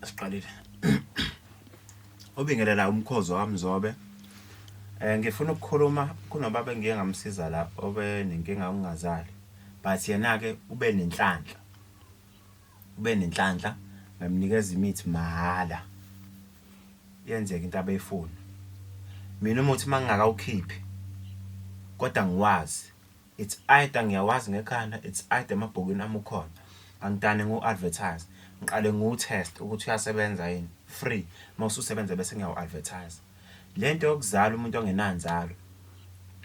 Siqalile. Ubingelela umkhozi wamzobe. Ngifuna ukukhuluma kunobaba engike ngamsiza la obe nenkinga ungazali. But yena ke ube nenhlanhla. Ngamnikeza imithi mahala. Yenzeka into abeyifuna. Mina umuthi mangingakawukhiphi. Kodwa ngiwazi. It's either ngiyawazi ngekhanda, it's either emabhokweni ami ukhona. Angidane ngu-advertise. Ngiqale ngiwu-test ukuthi uyasebenza yini. Free. Mawususebenza bese ngiyawu-advertise. Lento yokuzala umuntu ongenanzalo.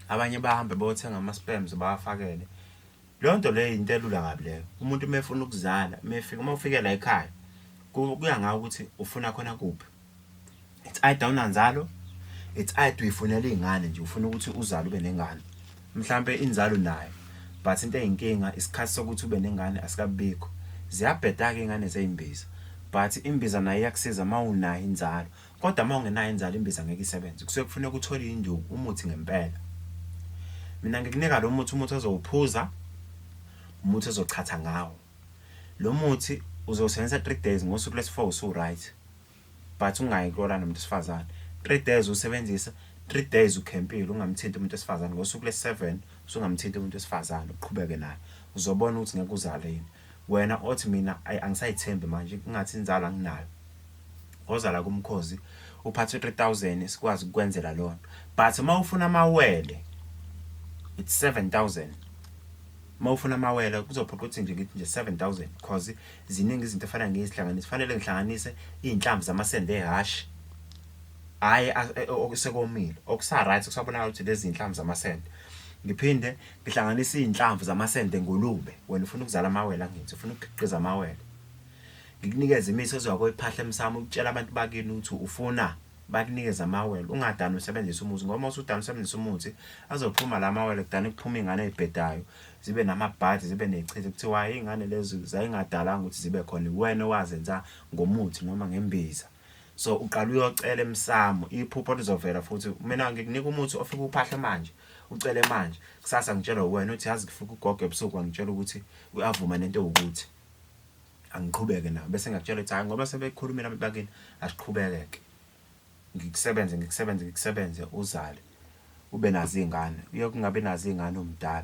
Abanye bahambe bayothenga ama-sperms bawafakele. Leyo nto leyo into elula kabi leyo. Umuntu mefuna ukuzala, uma ufike la ekhaya, kuya ngawe ukuthi ufuna khona kuphi. It's either unanzalo, it's either uyifunela izingane nje, ufuna ukuthi uzale ube nengane. Mhlambe inzalo nayo, but into eyinkinga isikhathi sokuthi ube nengane asikabikho. Ziyabheda ke ingane zezimbiza, but imbiza nayo iyakusiza mawunayo inzalo. Kodwa mawungenayo inzalo imbiza ngeke isebenze. Kusuke kufuneka uthole induku, umuthi ngempela. Mina ngikunika lo muthi umuthi ozowuphuza, umuthi ozochatha ngawo. Lo muthi uzosebenzisa 3 days ngosuku lesi4 usu right. But ungayikola nomuntu esifazane. 3 days usebenzisa, 3 days ukhempile ungamthinta umuntu esifazane. Ngosuku lesi7 usungamthinta umuntu esifazane uqhubeke naye. Uzobona ukuthi ngeke uzale yini. Wena othi mina angisayithembe manje ngathi inzalo anginayo. Ozala kumkhozi uphathe 3000 sikwazi ukwenzela lona. But mawufuna amawele it's 7000. Mawufuna amawele kuzophoqa ukuthi nje ngithi nje 7000 because ziningi izinto efana ngizihlanganise. Fanele ngihlanganise izinhlamvu zamasende ehash. Hayi okusekomile. Okusa right kusabonakala ukuthi lezi inhlamvu zamasende. Ngiphinde ngihlanganise izinhlamvu zamasende ngolube. Wena ufuna ukuzala amawele angithi ufuna ukukhiqiza amawele. Ngikunikeza imithi ezokho iphahla emsamo ukutshela abantu bakini ukuthi ufuna bakunikeza amawele. Ungadani usebenzisa umuthi ngoba usudani usebenzisa umuthi azophuma la amawele kudani kuphuma ingane ezibhedayo zibe namabhadi zibe nechithi kuthiwa ingane lezi zayingadalanga ukuthi zibe khona wena owazenza ngomuthi noma ngembiza. So uqala uyocela emsamo iphupho lizovela futhi mina ngikunika umuthi ofika uphahla manje ucele manje kusasa ngitshela wena uthi yazi kufika ugogo ebusuku angitshela ukuthi uyavuma nento ukuthi angiqhubeke nawe bese ngiyakutshela ukuthi hayi ngoba sebekhulumela abantu bakini asiqhubekeke ngikusebenze uzale ube nazo izingane uyokungabe nazo izingane umdala